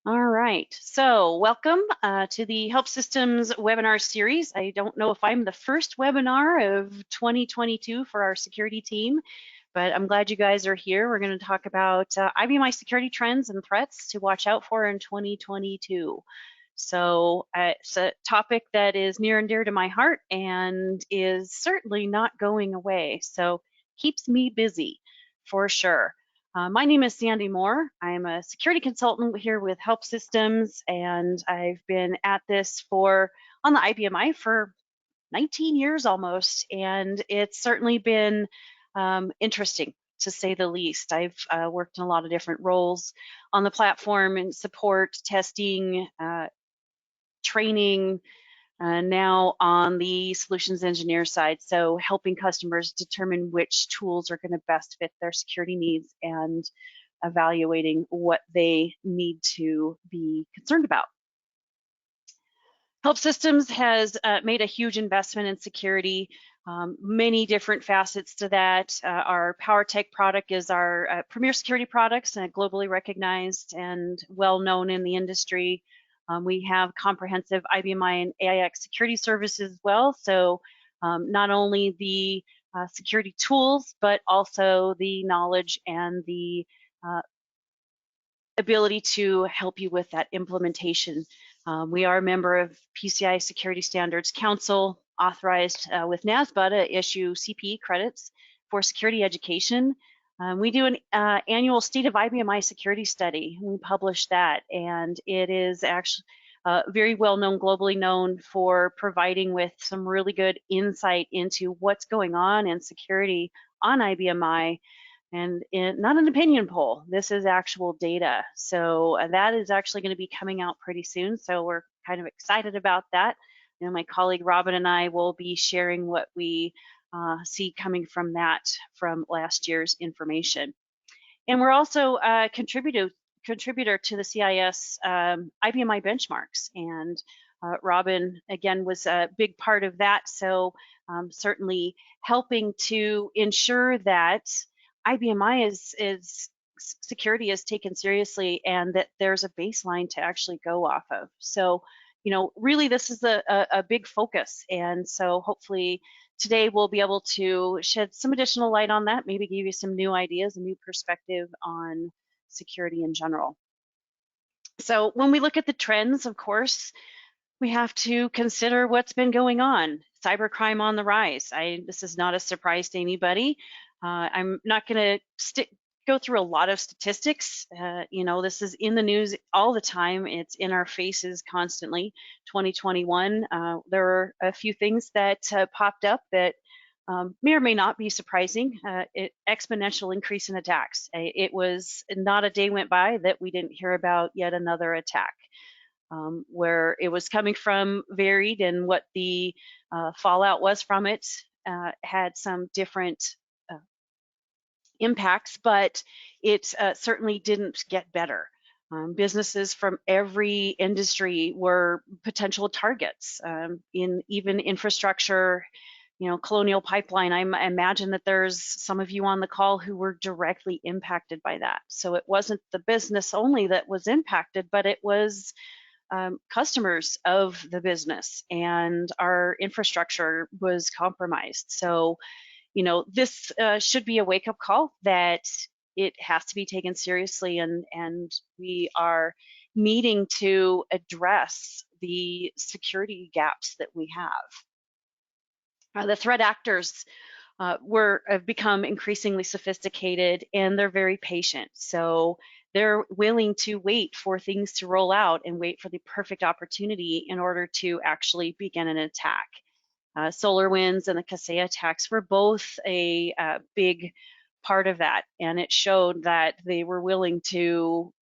All right, so welcome to the HelpSystems webinar series. I don't know if I'm the first webinar of 2022 for our security team, but I'm glad you guys are here. We're going to talk about IBM I security trends and threats to watch out for in 2022. So it's a topic that is near and dear to my heart and is certainly not going away. So keeps me busy for sure. My name is Sandi Moore. I'm a security consultant here with HelpSystems, and I've been at this on the IBM I for 19 years almost, and it's certainly been interesting to say the least. I've worked in a lot of different roles on the platform in support, testing, training, now on the solutions engineer side, so helping customers determine which tools are going to best fit their security needs and evaluating what they need to be concerned about. HelpSystems has made a huge investment in security, many different facets to that. Our PowerTech product is our premier security products, globally recognized and well known in the industry. We have comprehensive IBM I and AIX security services as well. So not only the security tools, but also the knowledge and the ability to help you with that implementation. We are a member of PCI Security Standards Council, authorized with NASBA to issue CPE credits for security education. We do an annual State of IBM I security study. We publish that, and it is actually very well known, globally known for providing with some really good insight into what's going on in security on IBM I. And not an opinion poll, this is actual data. So that is actually going to be coming out pretty soon. So we're kind of excited about that. And my colleague Robin and I will be sharing what we see coming from that from last year's information. And we're also a contributor to the CIS IBM I benchmarks. And Robin, again, was a big part of that. So certainly helping to ensure that IBM I is security is taken seriously and that there's a baseline to actually go off of. So, really this is a big focus. And so hopefully today we'll be able to shed some additional light on that, maybe give you some new ideas, a new perspective on security in general. So when we look at the trends, of course, we have to consider what's been going on. Cybercrime on the rise. This is not a surprise to anybody. I'm not going to go through a lot of statistics. This is in the news all the time. It's in our faces constantly. 2021, there were a few things that popped up that may or may not be surprising. Exponential increase in attacks. It was not a day went by that we didn't hear about yet another attack. Where it was coming from varied, and what the fallout was from it had some different impacts, but it certainly didn't get better. Businesses from every industry were potential targets in even infrastructure. Colonial Pipeline, I imagine that there's some of you on the call who were directly impacted by that. So it wasn't the business only that was impacted, but it was customers of the business, and our infrastructure was compromised. So, this should be a wake-up call that it has to be taken seriously, and we are needing to address the security gaps that we have. The threat actors have become increasingly sophisticated, and they're very patient. So they're willing to wait for things to roll out and wait for the perfect opportunity in order to actually begin an attack. SolarWinds and the Kaseya attacks were both a big part of that, and it showed that they were willing to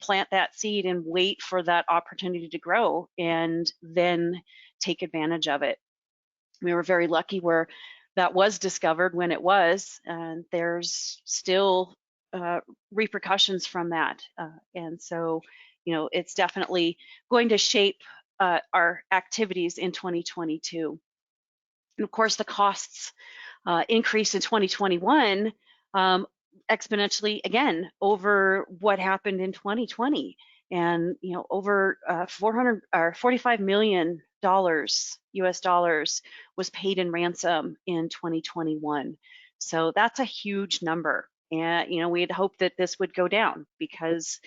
plant that seed and wait for that opportunity to grow and then take advantage of it. We were very lucky where that was discovered when it was, and there's still repercussions from that. And so, it's definitely going to shape our activities in 2022. And of course, the costs increase in 2021 exponentially again over what happened in 2020. and over 400 or $45 million US dollars was paid in ransom in 2021. So that's a huge number, and we had hoped that this would go down because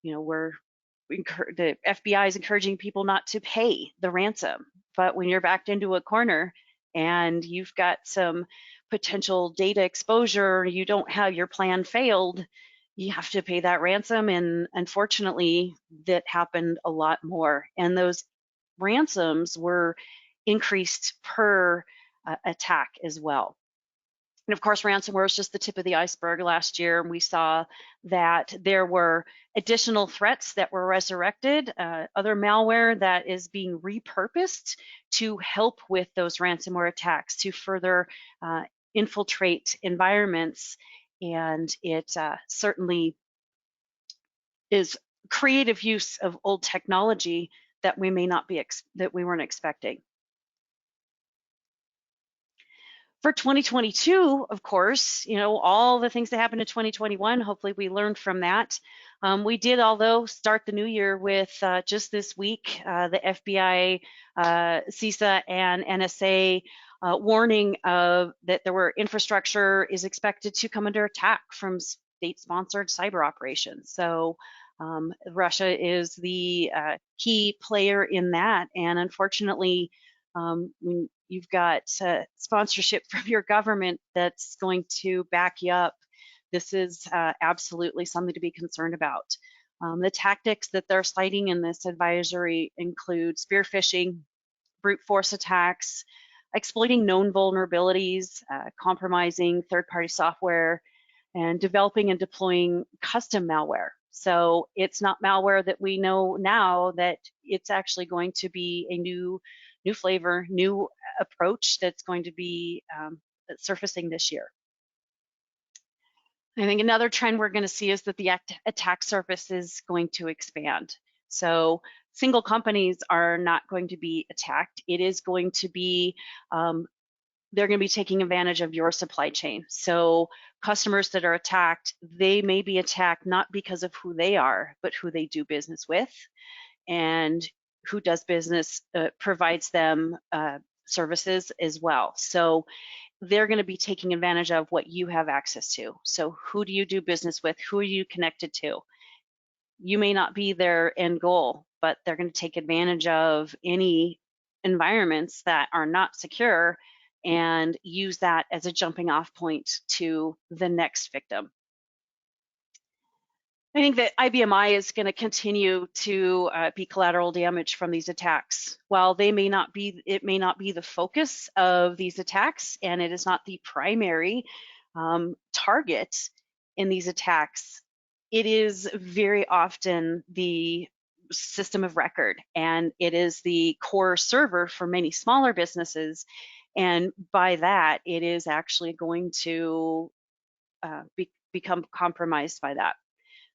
the FBI is encouraging people not to pay the ransom. But when you're backed into a corner and you've got some potential data exposure, you don't have your plan failed, you have to pay that ransom. And unfortunately, that happened a lot more. And those ransoms were increased per attack as well. And of course, ransomware was just the tip of the iceberg last year. We saw that there were additional threats that were resurrected, other malware that is being repurposed to help with those ransomware attacks, to further infiltrate environments. And it certainly is creative use of old technology that we may not be that we weren't expecting. For 2022, of course, all the things that happened in 2021, hopefully we learned from that. We did, although, start the new year with just this week, the FBI, CISA, and NSA warning that there infrastructure is expected to come under attack from state-sponsored cyber operations. So Russia is the key player in that, and unfortunately, when you've got sponsorship from your government that's going to back you up, this is absolutely something to be concerned about. The tactics that they're citing in this advisory include spear phishing, brute force attacks, exploiting known vulnerabilities, compromising third-party software, and developing and deploying custom malware. So it's not malware that we know now, that it's actually going to be a new flavor, new approach that's going to be surfacing this year. I think another trend we're going to see is that the attack surface is going to expand. So single companies are not going to be attacked. It is going to be, they're going to be taking advantage of your supply chain. So customers that are attacked, they may be attacked not because of who they are, but who they do business with, and who does business provides them services as well. So they're going to be taking advantage of what you have access to. So who do you do business with? Who are you connected to? You may not be their end goal, but they're going to take advantage of any environments that are not secure and use that as a jumping off point to the next victim. I think that IBM I is going to continue to be collateral damage from these attacks. While it may not be the focus of these attacks, and it is not the primary target in these attacks, it is very often the system of record, and it is the core server for many smaller businesses. And by that, it is actually going to become compromised by that.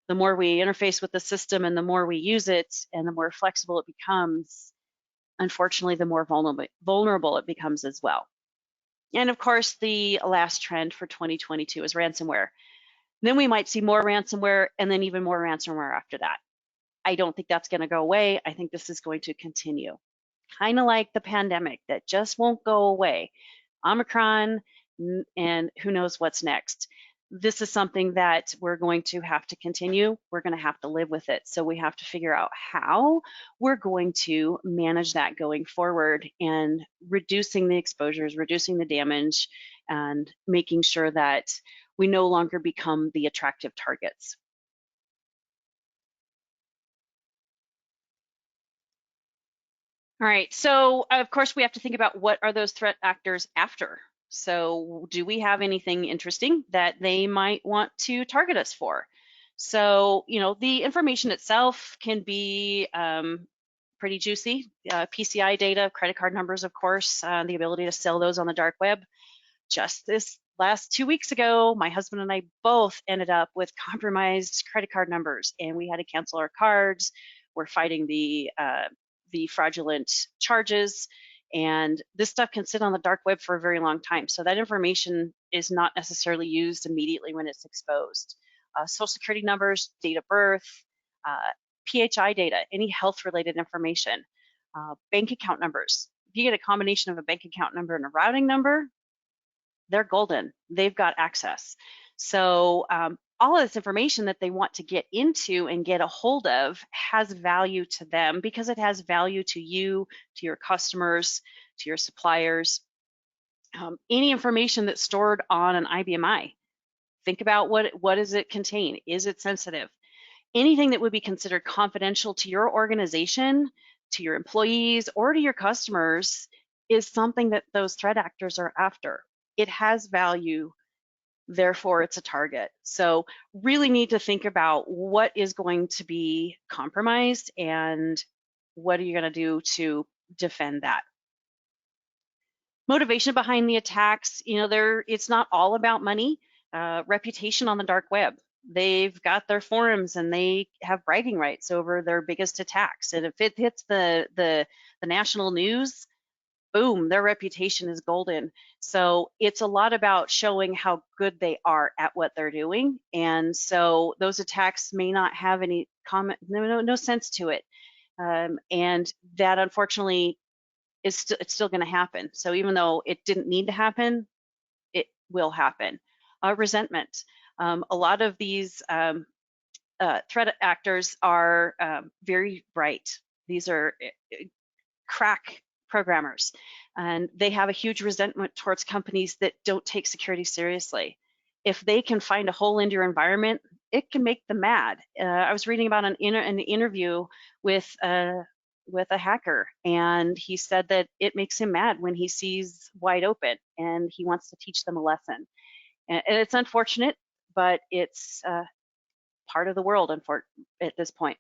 The more we interface with the system and the more we use it and the more flexible it becomes, unfortunately, the more vulnerable it becomes as well. And of course, the last trend for 2022 is ransomware. Then we might see more ransomware and then even more ransomware after that. I don't think that's going to go away. I think this is going to continue. Kind of like the pandemic that just won't go away. Omicron, and who knows what's next. This is something that we're going to have to continue. We're going to have to live with it. So we have to figure out how we're going to manage that going forward, and reducing the exposures, reducing the damage, and making sure that we no longer become the attractive targets. All right, so of course we have to think about what are those threat actors after. So do we have anything interesting that they might want to target us for? So, the information itself can be pretty juicy. PCI data, credit card numbers, of course, the ability to sell those on the dark web. Just this last 2 weeks ago, my husband and I both ended up with compromised credit card numbers, and we had to cancel our cards. We're fighting the fraudulent charges, and this stuff can sit on the dark web for a very long time. So that information is not necessarily used immediately when it's exposed. Social security numbers, date of birth, PHI data, any health-related information, bank account numbers. If you get a combination of a bank account number and a routing number, they're golden. They've got access. So all of this information that they want to get into and get a hold of has value to them because it has value to you, to your customers, to your suppliers. Any information that's stored on an IBM I, think about what does it contain? Is it sensitive? Anything that would be considered confidential to your organization, to your employees, or to your customers is something that those threat actors are after. It has value, therefore it's a target. So really need to think about what is going to be compromised and what are you going to do to defend that. Motivation behind the attacks, it's not all about money. Reputation on the dark web. They've got their forums and they have bragging rights over their biggest attacks. And if it hits the national news, boom, their reputation is golden. So it's a lot about showing how good they are at what they're doing. And so those attacks may not have any no sense to it. And that unfortunately it's still going to happen. So even though it didn't need to happen, it will happen. Resentment. A lot of these threat actors are very bright. These are crack programmers, and they have a huge resentment towards companies that don't take security seriously. If they can find a hole into your environment, it can make them mad. I was reading about an interview with a hacker, and he said that it makes him mad when he sees wide open, and he wants to teach them a lesson. And it's unfortunate, but it's part of the world at this point.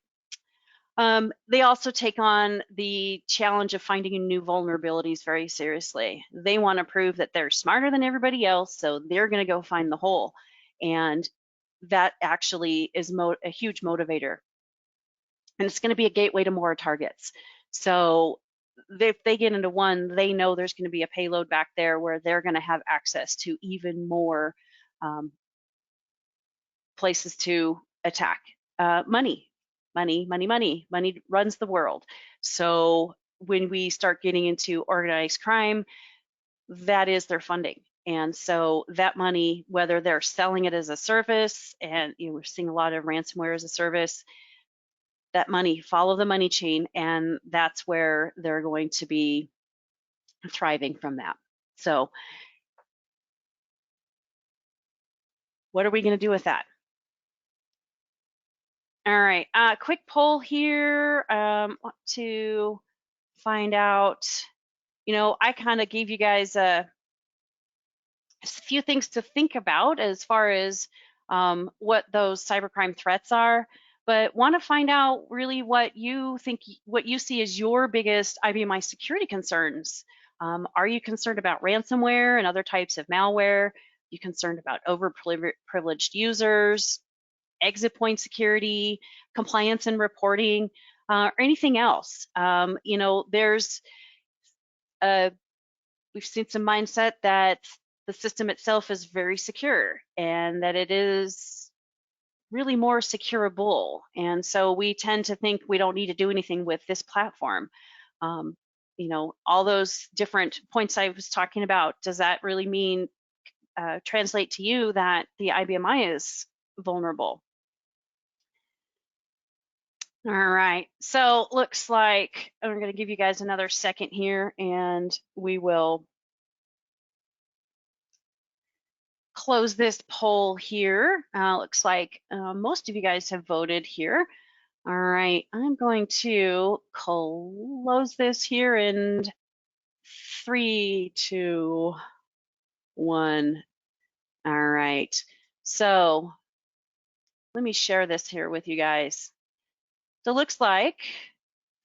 They also take on the challenge of finding new vulnerabilities very seriously. They want to prove that they're smarter than everybody else, so they're going to go find the hole. And that actually is a huge motivator. And it's going to be a gateway to more targets. So if they get into one, they know there's going to be a payload back there where they're going to have access to even more places to attack. Money runs the world. So when we start getting into organized crime, that is their funding. And so that money, whether they're selling it as a service, and we're seeing a lot of ransomware as a service, that money, follow the money chain, and that's where they're going to be thriving from that. So what are we going to do with that? All right, quick poll here. Want to find out, I kind of gave you guys a few things to think about as far as what those cybercrime threats are, but want to find out really what you see as your biggest IBM I security concerns. Are you concerned about ransomware and other types of malware? Are you concerned about overprivileged users, exit point security, compliance and reporting, or anything else? We've seen some mindset that the system itself is very secure and that it is really more secureable. And so we tend to think we don't need to do anything with this platform. All those different points I was talking about, does that really mean, translate to you that the IBM I is vulnerable? All right, so looks like I'm going to give you guys another second here and we will close this poll here. Looks like most of you guys have voted here. All right, I'm going to close this here in 3, 2, 1. All right, so let me share this here with you guys. So it looks like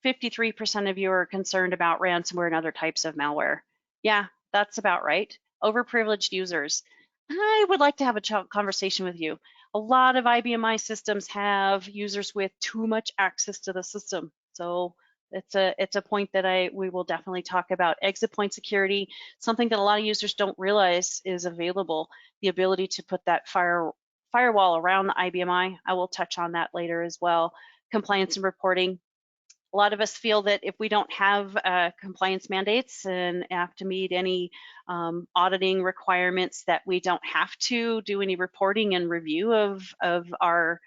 53% of you are concerned about ransomware and other types of malware. Yeah, that's about right. Overprivileged users. I would like to have a conversation with you. A lot of IBM I systems have users with too much access to the system. So it's a point that we will definitely talk about. Exit point security, something that a lot of users don't realize is available. The ability to put that firewall around the IBM I will touch on that later as well. compliance and reporting. A lot of us feel that if we don't have compliance mandates and have to meet any auditing requirements, that we don't have to do any reporting and review of our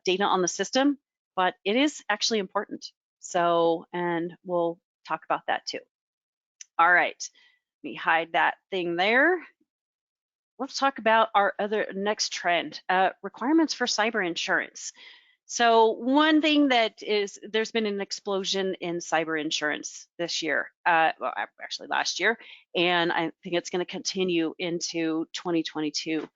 data on the system, but it is actually important. So, and we'll talk about that too. All right, let me hide that thing there. Let's talk about our next trend, requirements for cyber insurance. So one thing that is, there's been an explosion in cyber insurance this year, well, actually last year, and I think it's going to continue into 2022.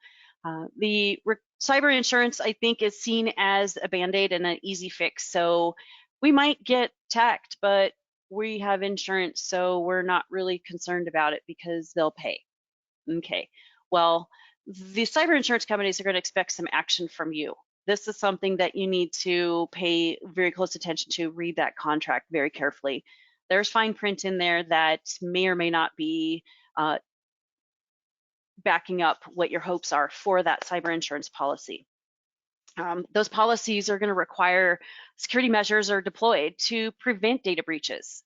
The cyber insurance, I think, is seen as a Band-Aid and an easy fix. So we might get tacked, but we have insurance, so we're not really concerned about it because they'll pay. Okay, well, the cyber insurance companies are going to expect some action from you. This is something that you need to pay very close attention to, read that contract very carefully. There's fine print in there that may or may not be backing up what your hopes are for that cyber insurance policy. Those policies are going to require security measures are deployed to prevent data breaches.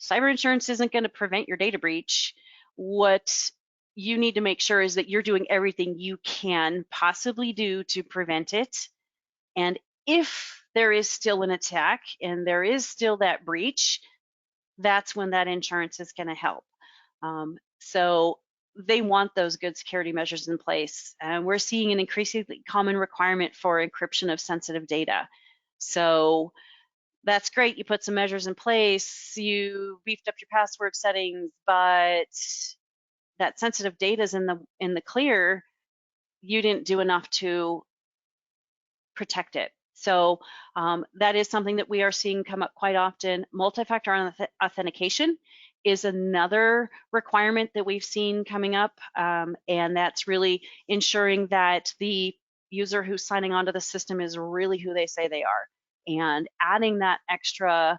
Cyber insurance isn't going to prevent your data breach. What you need to make sure is that you're doing everything you can possibly do to prevent it. And if there is still an attack and there is still that breach, that's when that insurance is going to help. So they want those good security measures in place. And we're seeing an increasingly common requirement for encryption of sensitive data. So that's great. You put some measures in place, you beefed up your password settings, but that sensitive data is in the clear. You didn't do enough to protect it. So that is something that we are seeing come up quite often. Multi-factor authentication is another requirement that we've seen coming up, and that's really ensuring that the user who's signing onto the system is really who they say they are, and adding that extra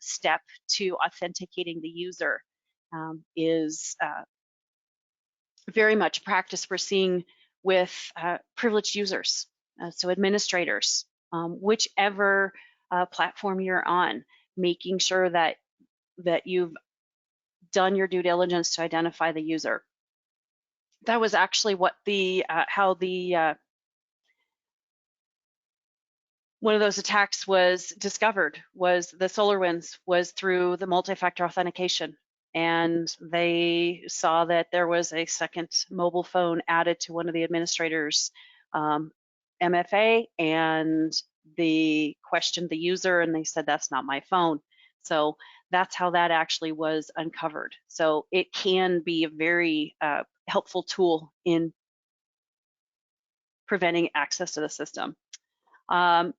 step to authenticating the user is very much practice we're seeing with privileged users, so administrators, whichever platform you're on, making sure that you've done your due diligence to identify the user. That was actually what how one of those attacks was discovered, was the SolarWinds was through the multi-factor authentication. And they saw that there was a second mobile phone added to one of the administrators' MFA, and they questioned the user and they said, that's not my phone. So that's how that actually was uncovered. So it can be a very helpful tool in preventing access to the system. Of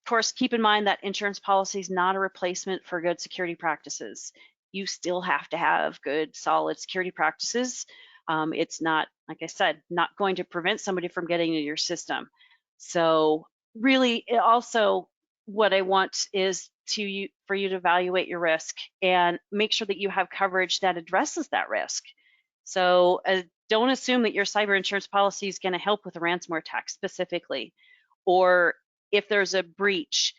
course, keep in mind that insurance policy is not a replacement for good security practices. You still have to have good, solid security practices. It's not, like I said, not going to prevent somebody from getting into your system. So really, also what I want is for you to evaluate your risk and make sure that you have coverage that addresses that risk. So don't assume that your cyber insurance policy is going to help with a ransomware attack specifically, or if there's a breach,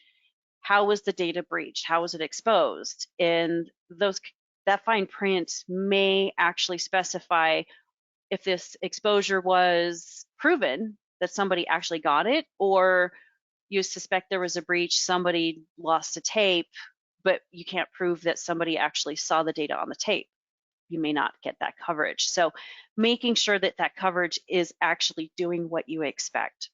how was the data breached? How was it exposed? And that fine print may actually specify if this exposure was proven that somebody actually got it, or you suspect there was a breach, somebody lost a tape, but you can't prove that somebody actually saw the data on the tape. You may not get that coverage. So making sure that that coverage is actually doing what you expect.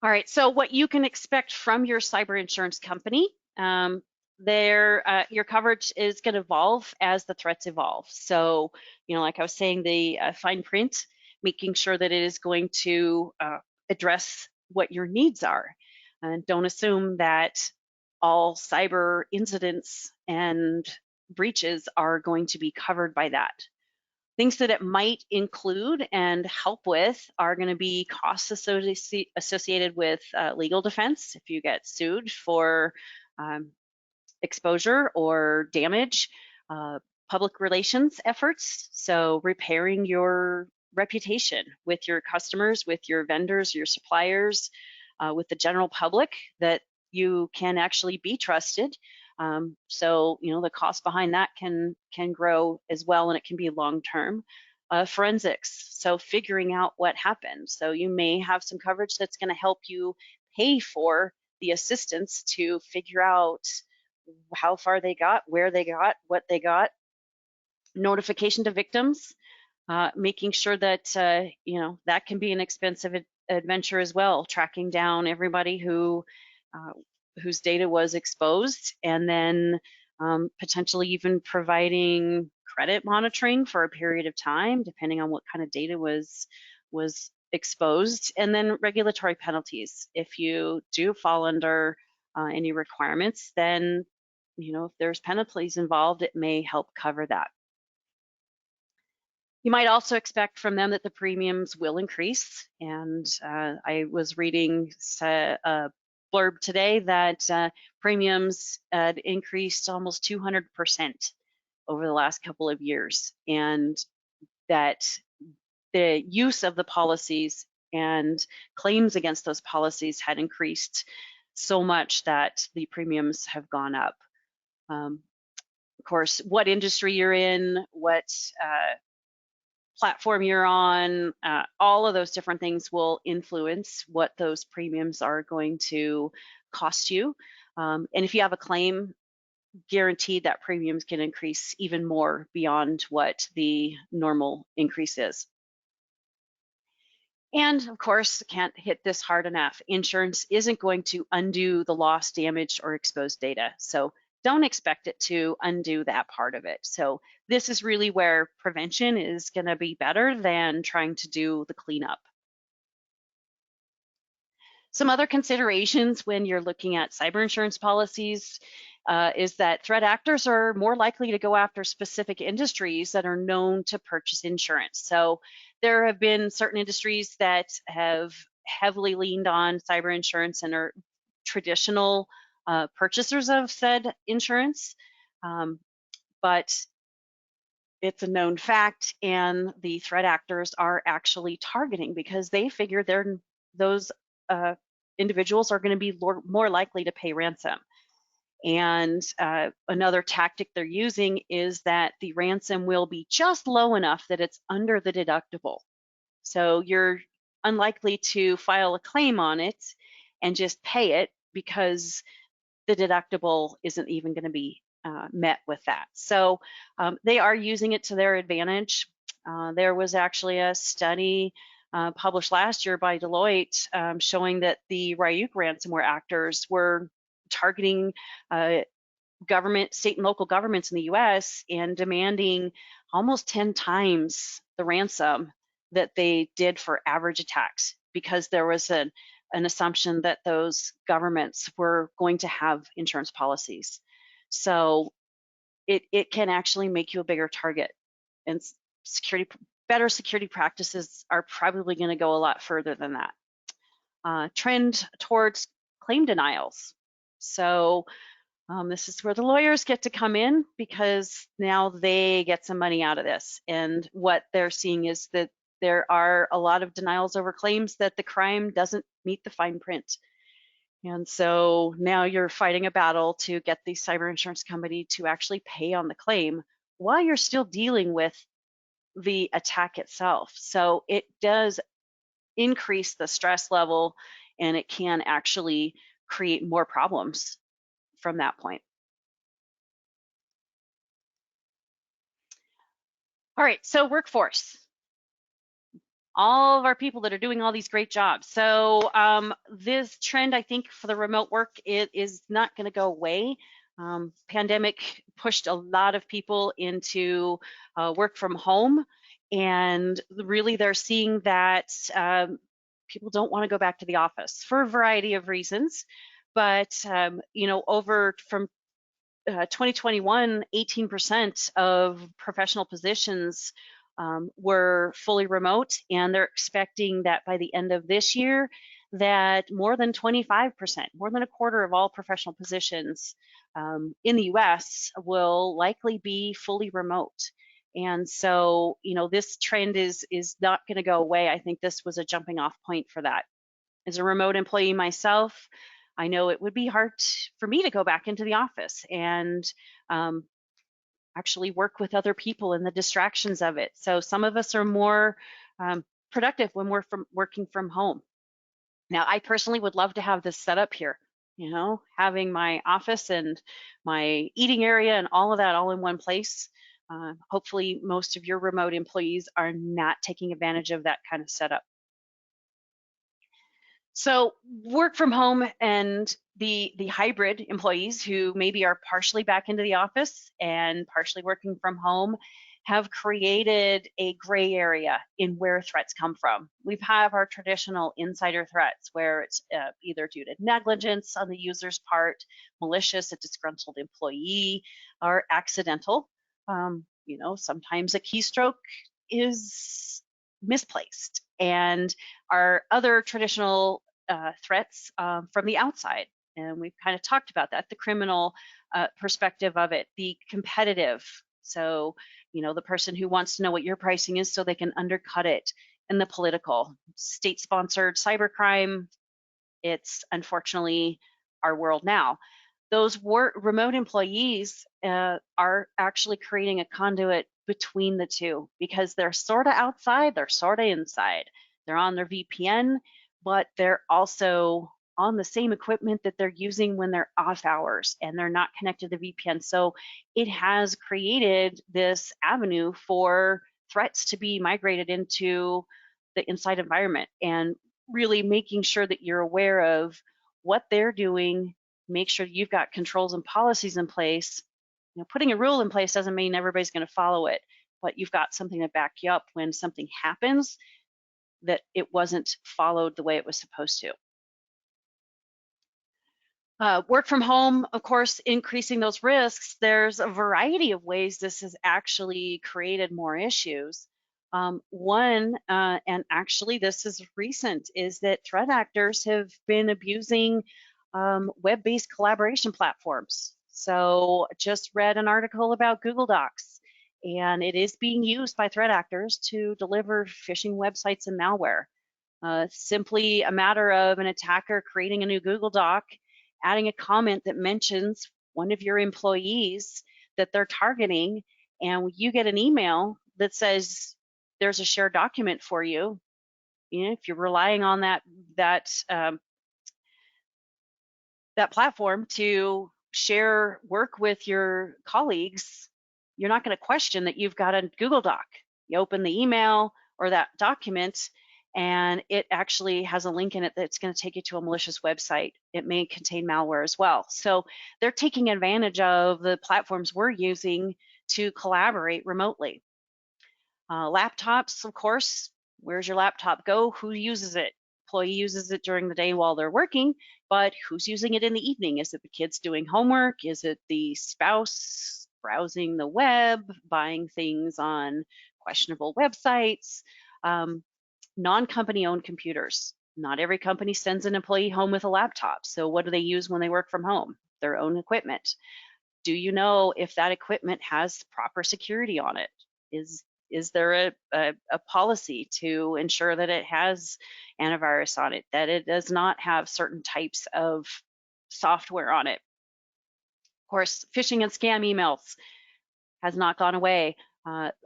All right, so what you can expect from your cyber insurance company, your coverage is going to evolve as the threats evolve. So, like I was saying, the fine print, making sure that it is going to address what your needs are. And don't assume that all cyber incidents and breaches are going to be covered by that. Things that it might include and help with are going to be costs associated with legal defense if you get sued for exposure or damage, public relations efforts, so repairing your reputation with your customers, with your vendors, your suppliers, with the general public that you can actually be trusted. So the cost behind that can grow as well, and it can be long term. Forensics, so figuring out what happened. So you may have some coverage that's going to help you pay for the assistance to figure out how far they got, where they got, what they got. Notification to victims, making sure that that can be an expensive adventure as well, tracking down everybody whose data was exposed, and then potentially even providing credit monitoring for a period of time, depending on what kind of data was exposed, and then regulatory penalties. If you do fall under any requirements, then if there's penalties involved, it may help cover that. You might also expect from them that the premiums will increase. And I was reading a blurb today that premiums had increased almost 200% over the last couple of years, and that the use of the policies and claims against those policies had increased so much that the premiums have gone up. Of course, what industry you're in, what platform you're on, all of those different things will influence what those premiums are going to cost you. And if you have a claim, guaranteed that premiums can increase even more beyond what the normal increase is. And of course, can't hit this hard enough. Insurance isn't going to undo the lost, damaged, or exposed data. So don't expect it to undo that part of it. So this is really where prevention is going to be better than trying to do the cleanup. Some other considerations when you're looking at cyber insurance policies is that threat actors are more likely to go after specific industries that are known to purchase insurance. So there have been certain industries that have heavily leaned on cyber insurance and are traditional purchasers of said insurance, but it's a known fact, and the threat actors are actually targeting because they figure those individuals are going to be more likely to pay ransom. And another tactic they're using is that the ransom will be just low enough that it's under the deductible. So you're unlikely to file a claim on it and just pay it because the deductible isn't even going to be met with that. So they are using it to their advantage. There was actually a study published last year by Deloitte showing that the Ryuk ransomware actors were targeting state and local governments in the US and demanding almost 10 times the ransom that they did for average attacks, because there was an assumption that those governments were going to have insurance policies. So it can actually make you a bigger target, and better security practices are probably going to go a lot further than that. Trend towards claim denials. So this is where the lawyers get to come in, because now they get some money out of this. And what they're seeing is that there are a lot of denials over claims that the crime doesn't meet the fine print. And so now you're fighting a battle to get the cyber insurance company to actually pay on the claim while you're still dealing with the attack itself. So it does increase the stress level, and it can actually create more problems from that point. All right, so workforce. All of our people that are doing all these great jobs. So this trend, I think, for the remote work, it is not going to go away. Pandemic pushed a lot of people into work from home, and really they're seeing that people don't want to go back to the office for a variety of reasons. But over from 2021, 18% of professional positions were fully remote, and they're expecting that by the end of this year that more than 25%, more than a quarter of all professional positions in the US will likely be fully remote. And so, this trend is not going to go away. I think this was a jumping off point for that. As a remote employee myself, I know it would be hard for me to go back into the office and um, actually work with other people and the distractions of it. So some of us are more productive when we're working from home. Now, I personally would love to have this set up here, having my office and my eating area and all of that all in one place. Hopefully, most of your remote employees are not taking advantage of that kind of setup. So work from home and the hybrid employees who maybe are partially back into the office and partially working from home have created a gray area in where threats come from. We have our traditional insider threats where it's either due to negligence on the user's part, malicious, a disgruntled employee, or accidental. Sometimes a keystroke is misplaced. And our other traditional threats from the outside. And we've kind of talked about that, the criminal perspective of it, the competitive. So, the person who wants to know what your pricing is so they can undercut it, and the political, state-sponsored cybercrime. It's unfortunately our world now. Those remote employees are actually creating a conduit between the two because they're sort of outside, they're sort of inside. They're on their VPN, but they're also on the same equipment that they're using when they're off hours and they're not connected to the VPN. So it has created this avenue for threats to be migrated into the inside environment, and really making sure that you're aware of what they're doing. Make sure you've got controls and policies in place. Putting a rule in place doesn't mean everybody's going to follow it, but you've got something to back you up when something happens that it wasn't followed the way it was supposed to. Work from home, of course, increasing those risks. There's a variety of ways this has actually created more issues. One, and actually this is recent, is that threat actors have been abusing web-based collaboration platforms. So just read an article about Google Docs, and it is being used by threat actors to deliver phishing websites and malware. Simply a matter of an attacker creating a new Google Doc, adding a comment that mentions one of your employees that they're targeting, and you get an email that says there's a shared document for you. If you're relying on that platform to share work with your colleagues, you're not going to question that you've got a Google Doc. You open the email or that document, and it actually has a link in it that's going to take you to a malicious website. It may contain malware as well. So they're taking advantage of the platforms we're using to collaborate remotely. Laptops, of course, where's your laptop go? Who uses it? Employee uses it during the day while they're working, but who's using it in the evening? Is it the kids doing homework? Is it the spouse browsing the web, buying things on questionable websites? Non-company owned computers. Not every company sends an employee home with a laptop. So what do they use when they work from home? Their own equipment. Do you know if that equipment has proper security on it? Is there a policy to ensure that it has antivirus on it, that it does not have certain types of software on it? Of course, phishing and scam emails has not gone away.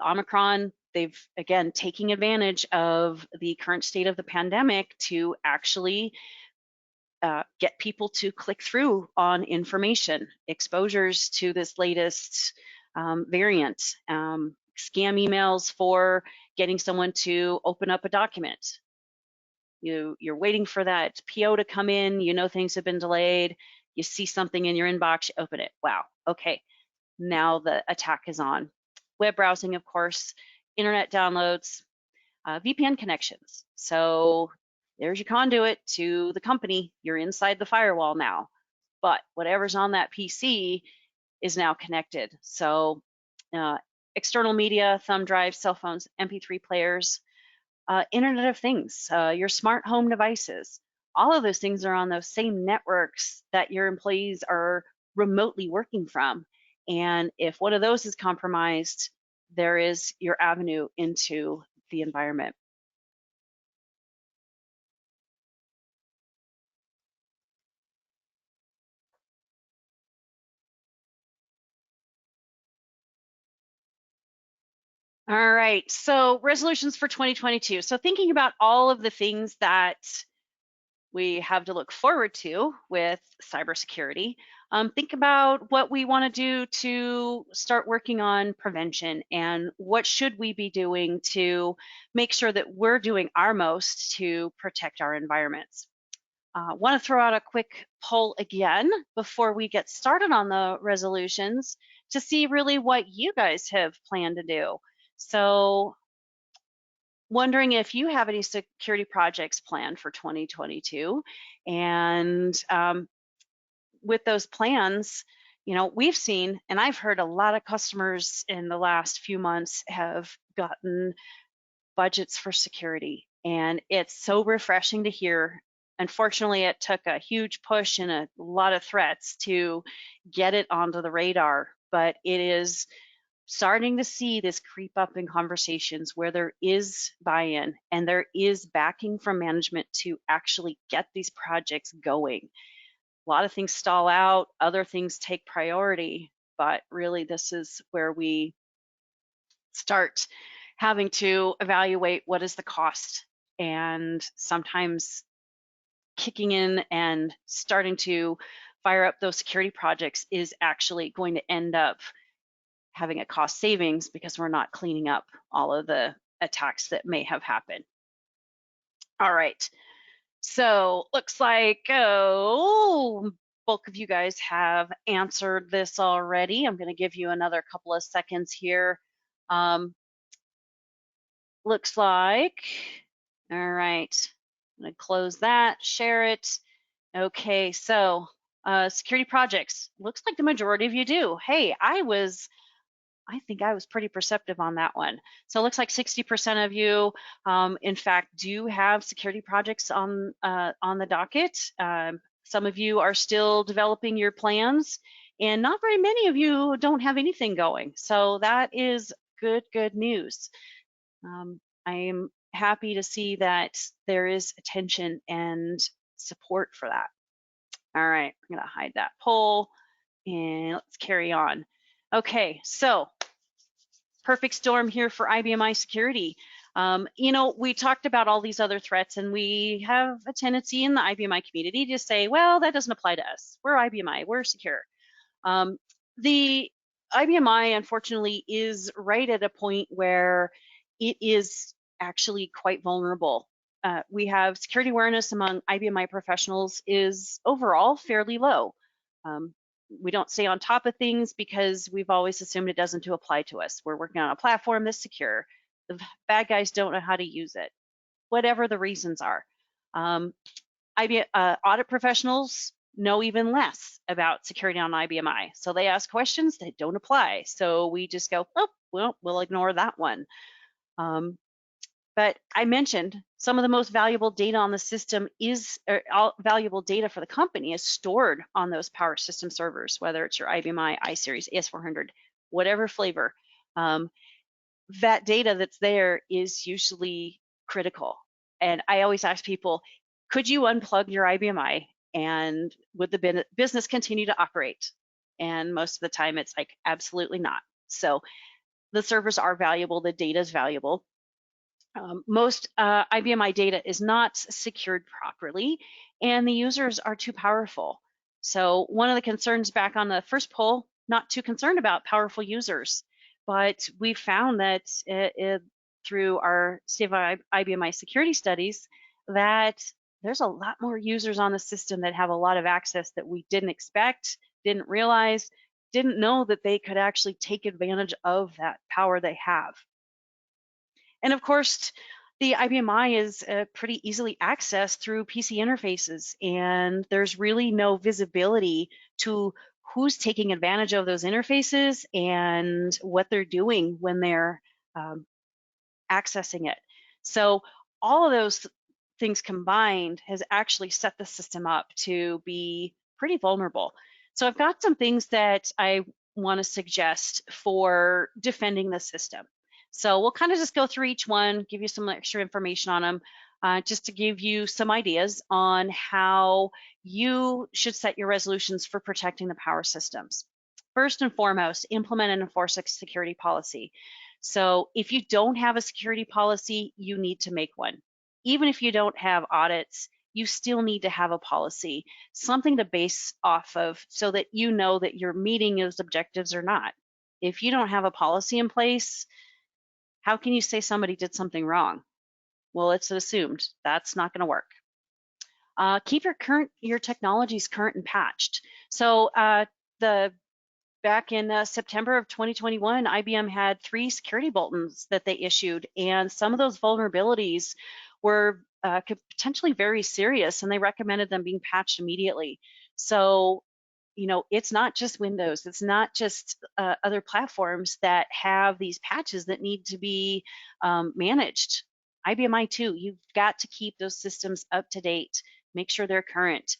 Omicron, they've, again, taking advantage of the current state of the pandemic to actually get people to click through on information, exposures to this latest variant, scam emails for getting someone to open up a document. You're waiting for that PO to come in, things have been delayed, you see something in your inbox, you open it. Wow, okay, now the attack is on. Web browsing, of course, internet downloads, VPN connections. So there's your conduit to the company. You're inside the firewall now, but whatever's on that PC is now connected. So external media, thumb drives, cell phones, MP3 players, Internet of Things, your smart home devices. All of those things are on those same networks that your employees are remotely working from. And if one of those is compromised, there is your avenue into the environment. All right, so resolutions for 2022. So thinking about all of the things that we have to look forward to with cybersecurity, think about what we want to do to start working on prevention and what should we be doing to make sure that we're doing our most to protect our environments. Want to throw out a quick poll again before we get started on the resolutions to see really what you guys have planned to do. So wondering if you have any security projects planned for 2022. And with those plans, you know, we've seen, and I've heard a lot of customers in the last few months have gotten budgets for security. And it's so refreshing to hear. Unfortunately, it took a huge push and a lot of threats to get it onto the radar, but it is starting to see this creep up in conversations where there is buy-in and there is backing from management to actually get these projects going. A lot of things stall out, other things take priority, but really this is where we start having to evaluate what is the cost, and sometimes kicking in and starting to fire up those security projects is actually going to end up having a cost savings because we're not cleaning up all of the attacks that may have happened. All right, so looks like, bulk of you guys have answered this already. I'm going to give you another couple of seconds here. Looks like, all right, I'm going to close that, share it. Okay, so security projects. Looks like the majority of you do. Hey, I think I was pretty perceptive on that one. So it looks like 60% of you, in fact, do have security projects on the docket. Some of you are still developing your plans, and not very many of you don't have anything going. So that is good news. I am happy to see that there is attention and support for that. All right, I'm gonna hide that poll and let's carry on. Okay, so perfect storm here for IBM I security. You know, we talked about all these other threats, and we have a tendency in the IBM I community to say, well, that doesn't apply to us. We're IBM I, we're secure. The IBM I, unfortunately, is right at a point where it is actually quite vulnerable. We have security awareness among IBM I professionals is overall fairly low. We don't stay on top of things because we've always assumed it doesn't apply to us. We're working on a platform that's secure. The bad guys don't know how to use it, whatever the reasons are. Audit professionals know even less about security on IBM I. So they ask questions that don't apply. So we just go, oh, well, we'll ignore that one. But I mentioned some of the most valuable data on the system is, valuable data for the company is stored on those Power System servers, whether it's your IBM I, iSeries, AS400, whatever flavor. That data that's there is usually critical. And I always ask people, could you unplug your IBM I and would the business continue to operate? And most of the time it's like, absolutely not. So the servers are valuable, the data is valuable. Most IBM I data is not secured properly, and the users are too powerful. So one of the concerns back on the first poll, not too concerned about powerful users, but we found that through our State of IBM I security studies that there's a lot more users on the system that have a lot of access that we didn't expect, didn't realize, didn't know that they could actually take advantage of that power they have. And of course, the IBM I is pretty easily accessed through PC interfaces, and there's really no visibility to who's taking advantage of those interfaces and what they're doing when they're accessing it. So all of those things combined has actually set the system up to be pretty vulnerable. So I've got some things that I want to suggest for defending the system. So we'll kind of just go through each one, give you some extra information on them, just to give you some ideas on how you should set your resolutions for protecting the power systems. First and foremost, implement and enforce a security policy. So if you don't have a security policy, you need to make one. Even if you don't have audits, you still need to have a policy, something to base off of so that you know that you're meeting those objectives or not. If you don't have a policy in place, how can you say somebody did something wrong? Well, it's assumed. That's not going to work. Keep your technologies current and patched. So back in September of 2021, IBM had 3 security bulletins that they issued, and some of those vulnerabilities were potentially very serious, and they recommended them being patched immediately. So, you know, it's not just Windows, it's not just other platforms that have these patches that need to be managed. IBM I too, you've got to keep those systems up to date, make sure they're current.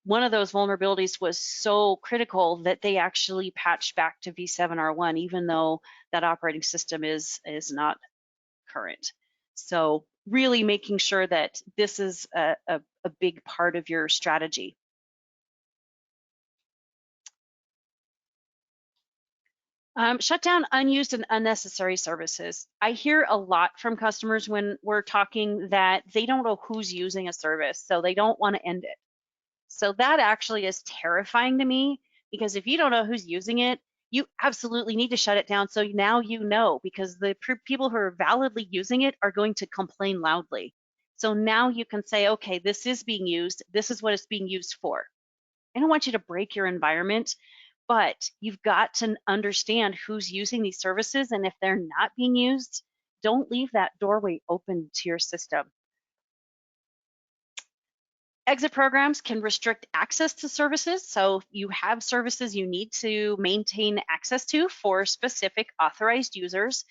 One of those vulnerabilities was so critical that they actually patched back to v7.r1, even though that operating system is not current. So really making sure that this is a big part of your strategy. Shut down unused and unnecessary services. I hear a lot from customers when we're talking that they don't know who's using a service, so they don't want to end it. So that actually is terrifying to me, because if you don't know who's using it, you absolutely need to shut it down. So now you know, because the people who are validly using it are going to complain loudly. So now you can say, okay, this is being used. This is what it's being used for. I don't want you to break your environment, but you've got to understand who's using these services. And if they're not being used, don't leave that doorway open to your system. Exit programs can restrict access to services. So you have services you need to maintain access to for specific authorized users.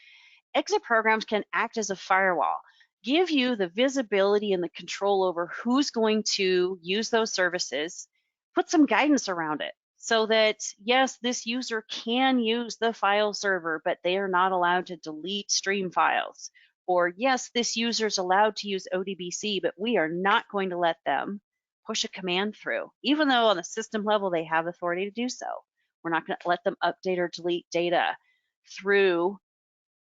Exit programs can act as a firewall, give you the visibility and the control over who's going to use those services, put some guidance around it so that, yes, this user can use the file server, but they are not allowed to delete stream files. Or, yes, this user is allowed to use ODBC, but we are not going to let them push a command through, even though on the system level they have authority to do so. We're not going to let them update or delete data through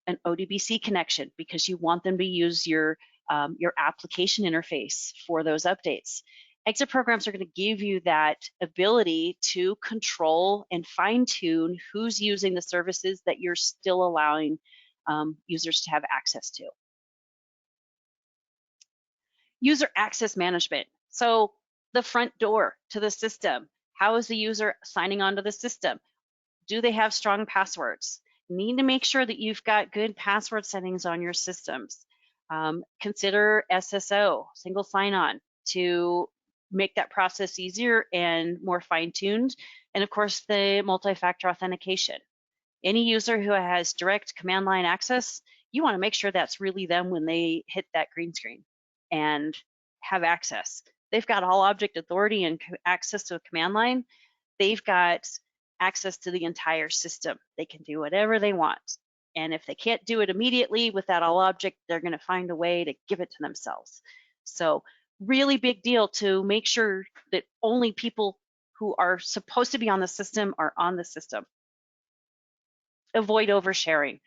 an ODBC connection because you want them to use your application interface for those updates. Exit programs are going to give you that ability to control and fine-tune who's using the services that you're still allowing users to have access to. User access management. So the front door to the system. How is the user signing onto the system? Do they have strong passwords? You need to make sure that you've got good password settings on your systems. Consider SSO, single sign-on, to make that process easier and more fine-tuned. And of course, the multi-factor authentication. Any user who has direct command line access, you want to make sure that's really them when they hit that green screen and have access. They've got all object authority and access to a command line. They've got access to the entire system. They can do whatever they want. And if they can't do it immediately with that all object, they're going to find a way to give it to themselves. So really big deal to make sure that only people who are supposed to be on the system are on the system. Avoid oversharing.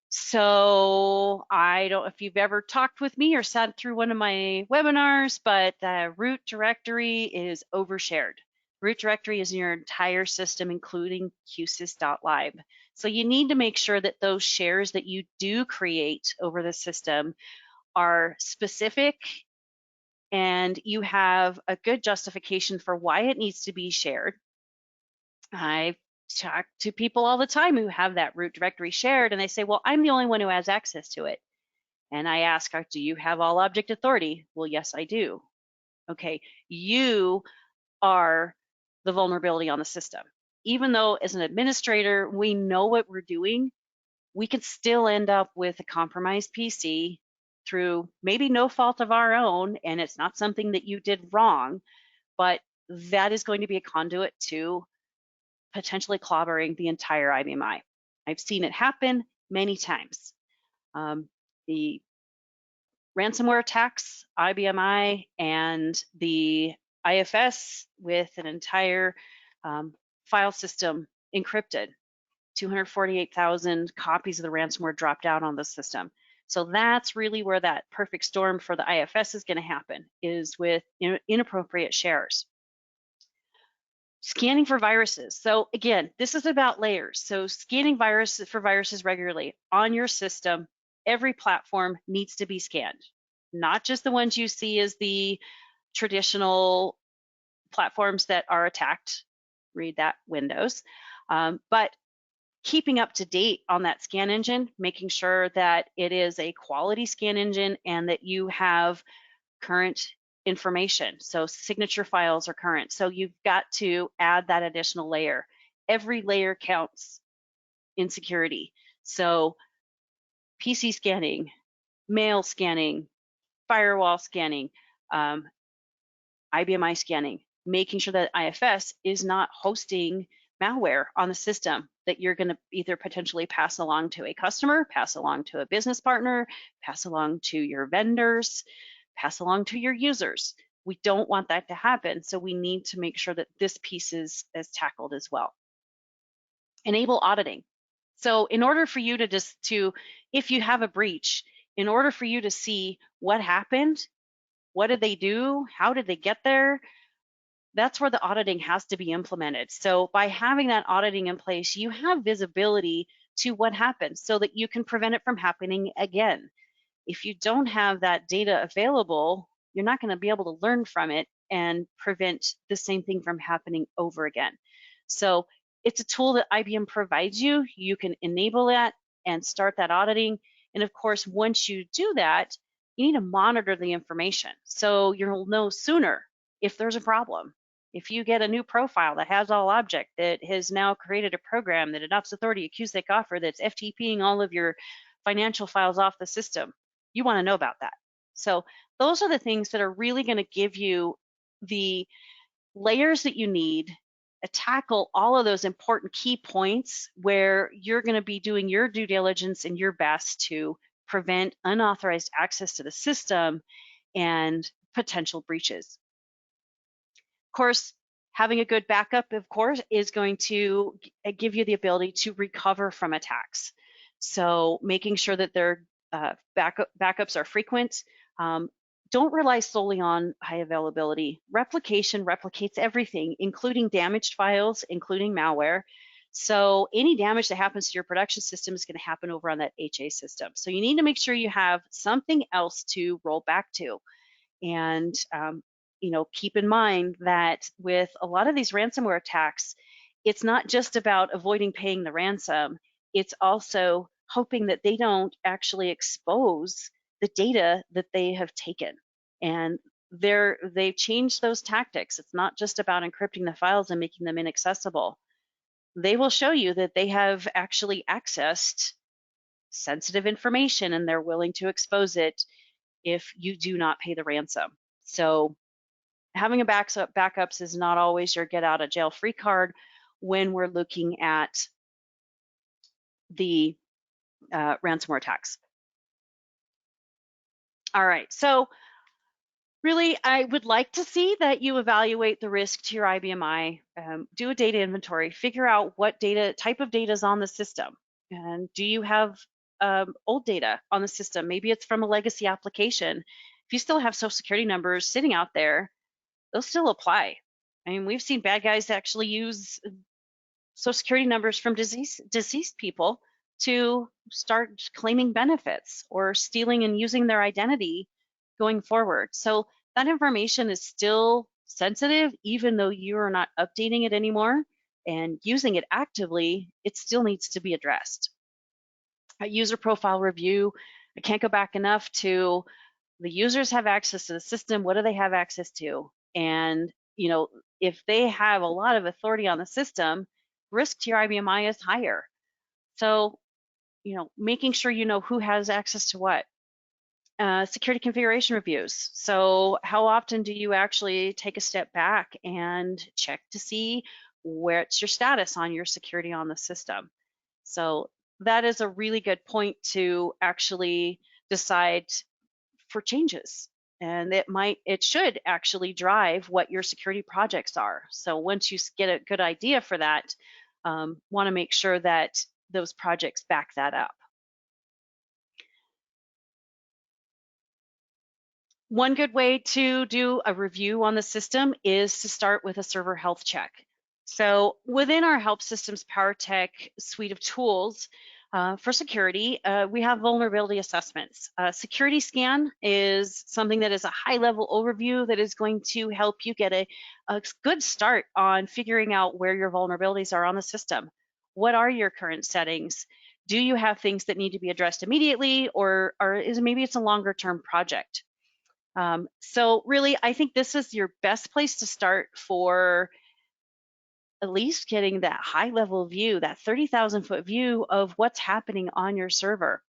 So I don't know if you've ever talked with me or sat through one of my webinars, but root directory is overshared. Root directory is in your entire system, including qsys.lib. So you need to make sure that those shares that you do create over the system are specific and you have a good justification for why it needs to be shared. I talk to people all the time who have that root directory shared, and they say, well, I'm the only one who has access to it. And I ask, do you have all object authority? Well, yes, I do. Okay, you are the vulnerability on the system. Even though as an administrator, we know what we're doing, we could still end up with a compromised PC through maybe no fault of our own, and it's not something that you did wrong, but that is going to be a conduit to potentially clobbering the entire IBM I. I've seen it happen many times. The ransomware attacks, IBM I, and the IFS with an entire file system encrypted. 248,000 copies of the ransomware dropped out on the system. So that's really where that perfect storm for the IFS is going to happen, is with inappropriate shares. Scanning for viruses. So again, this is about layers. So scanning for viruses regularly on your system, every platform needs to be scanned, not just the ones you see as the traditional platforms that are attacked, read that Windows, but keeping up to date on that scan engine, making sure that it is a quality scan engine and that you have current information. So signature files are current. So you've got to add that additional layer. Every layer counts in security. So PC scanning, mail scanning, firewall scanning, IBM I scanning, making sure that IFS is not hosting malware on the system that you're going to either potentially pass along to a customer, pass along to a business partner, pass along to your vendors, pass along to your users. We don't want that to happen, so we need to make sure that this piece is tackled as well. Enable auditing. So in order for you to if you have a breach, in order for you to see what happened, what did they do, how did they get there, that's where the auditing has to be implemented. So by having that auditing in place, you have visibility to what happened so that you can prevent it from happening again. If you don't have that data available, you're not going to be able to learn from it and prevent the same thing from happening over again. So it's a tool that IBM provides you. You can enable that and start that auditing. And of course, once you do that, you need to monitor the information so you'll know sooner if there's a problem. If you get a new profile that has all object that has now created a program that adopts authority accused they offer that's FTPing all of your financial files off the system, you want to know about that. So those are the things that are really going to give you the layers that you need to tackle all of those important key points where you're going to be doing your due diligence and your best to prevent unauthorized access to the system and potential breaches. Of course, having a good backup, of course, is going to give you the ability to recover from attacks. So making sure that their backups are frequent. Don't rely solely on high availability. Replication replicates everything, including damaged files, including malware. So any damage that happens to your production system is going to happen over on that HA system. So you need to make sure you have something else to roll back to. And keep in mind that with a lot of these ransomware attacks, it's not just about avoiding paying the ransom. It's also hoping that they don't actually expose the data that they have taken. And they've changed those tactics. It's not just about encrypting the files and making them inaccessible. They will show you that they have actually accessed sensitive information and they're willing to expose it if you do not pay the ransom. So having a backups is not always your get out of jail free card when we're looking at the ransomware attacks. All right, so really, I would like to see that you evaluate the risk to your IBM I, do a data inventory, figure out what type of data is on the system, and do you have old data on the system? Maybe it's from a legacy application. If you still have social security numbers sitting out there, those still apply. I mean, we've seen bad guys actually use social security numbers from deceased people to start claiming benefits or stealing and using their identity going forward. So that information is still sensitive, even though you are not updating it anymore and using it actively, it still needs to be addressed. A user profile review, I can't go back enough to the users have access to the system. What do they have access to? And if they have a lot of authority on the system, risk to your IBM I is higher. So, making sure you know who has access to what. Security configuration reviews. So how often do you actually take a step back and check to see where's your status on your security on the system? So that is a really good point to actually decide for changes. And it should actually drive what your security projects are. So once you get a good idea for that, want to make sure that those projects back that up. One good way to do a review on the system is to start with a server health check. So within our HelpSystems PowerTech suite of tools for security, we have vulnerability assessments. Security scan is something that is a high-level overview that is going to help you get a good start on figuring out where your vulnerabilities are on the system. What are your current settings? Do you have things that need to be addressed immediately, or maybe it's a longer-term project? So really, I think this is your best place to start for at least getting that high level view, that 30,000 foot view of what's happening on your server.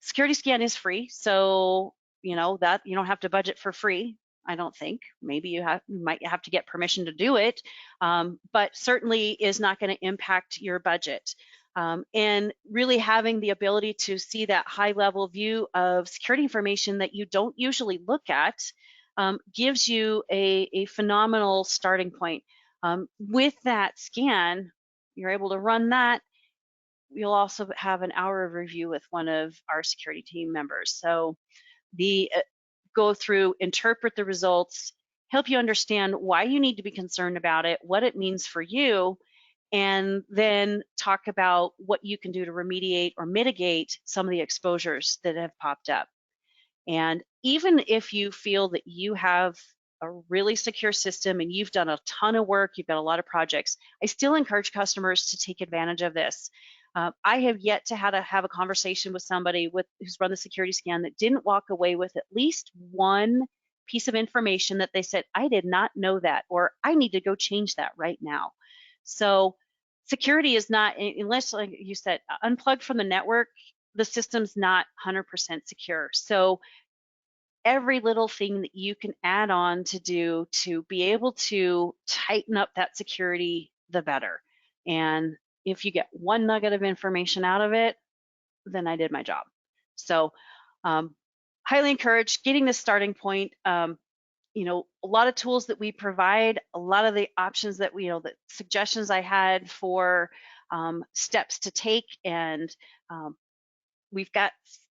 Security scan is free, so that you don't have to budget for free. I don't think. Maybe you might have to get permission to do it, but certainly is not going to impact your budget. And really having the ability to see that high level view of security information that you don't usually look at gives you a phenomenal starting point. With that scan, you're able to run that. You'll also have an hour of review with one of our security team members. So go through, interpret the results, help you understand why you need to be concerned about it, what it means for you, and then talk about what you can do to remediate or mitigate some of the exposures that have popped up. And even if you feel that you have a really secure system and you've done a ton of work, you've got a lot of projects, I still encourage customers to take advantage of this. I have yet to have a conversation with somebody who's run the security scan that didn't walk away with at least one piece of information that they said, I did not know that, or I need to go change that right now. So security is not, unless, like you said, unplugged from the network, the system's not 100% secure. So every little thing that you can add on to do to be able to tighten up that security, the better. And if you get one nugget of information out of it, then I did my job. So highly encourage getting this starting point. A lot of tools that we provide, a lot of the options that the suggestions I had for steps to take, and we've got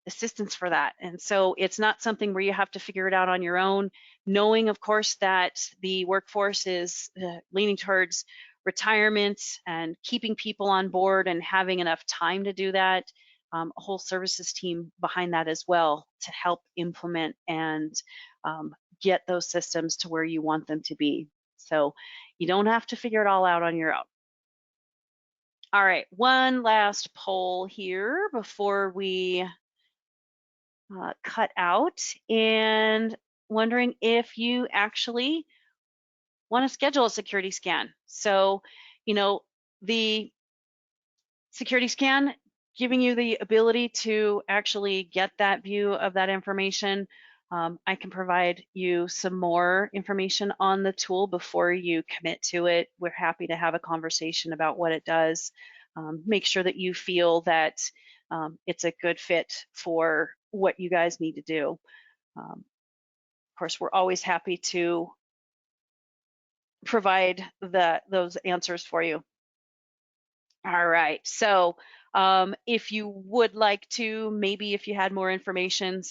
assistance for that. And so it's not something where you have to figure it out on your own, knowing, of course, that the workforce is leaning towards retirement and keeping people on board and having enough time to do that. A whole services team behind that as well to help implement and get those systems to where you want them to be. So you don't have to figure it all out on your own. All right, one last poll here before we cut out, and wondering if you actually want to schedule a security scan. So, the security scan giving you the ability to actually get that view of that information. I can provide you some more information on the tool before you commit to it. We're happy to have a conversation about what it does. Make sure that you feel that it's a good fit for what you guys need to do. Of course, we're always happy to provide those answers for you. All right, so if you would like to, maybe if you had more information,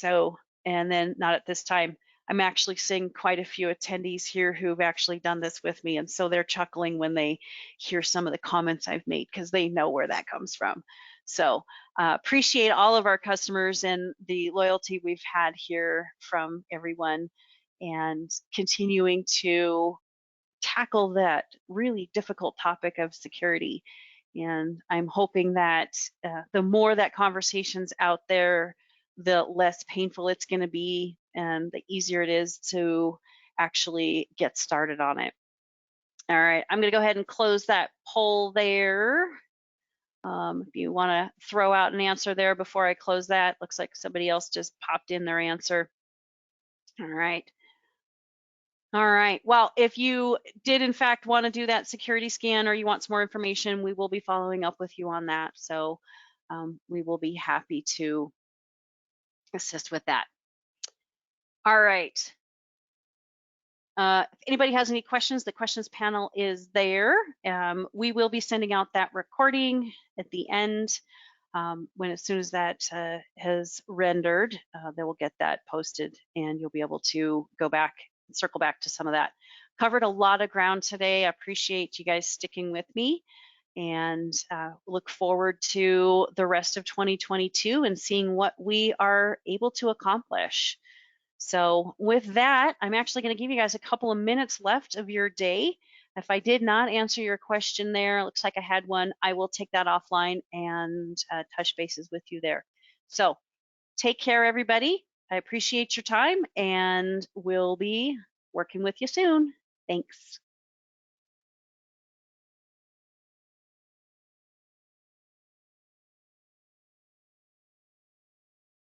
and then not at this time, I'm actually seeing quite a few attendees here who've actually done this with me, and so they're chuckling when they hear some of the comments I've made because they know where that comes from. So appreciate all of our customers and the loyalty we've had here from everyone, and continuing to tackle that really difficult topic of security. And I'm hoping that the more that conversation's out there, the less painful it's going to be and the easier it is to actually get started on it. All right, I'm going to go ahead and close that poll there. If you want to throw out an answer there before I close that, looks like somebody else just popped in their answer. All right. All right, well, if you did in fact want to do that security scan or you want some more information, we will be following up with you on that. So we will be happy to assist with that. All right. If anybody has any questions, the questions panel is there. We will be sending out that recording at the end. As soon as that has rendered, they will get that posted and you'll be able to go back and circle back to some of that. Covered a lot of ground today. I appreciate you guys sticking with me and look forward to the rest of 2022 and seeing what we are able to accomplish. So with that, I'm actually going to give you guys a couple of minutes left of your day. If I did not answer your question there, looks like I had one, I will take that offline and touch bases with you there. So take care, everybody. I appreciate your time and we'll be working with you soon. Thanks.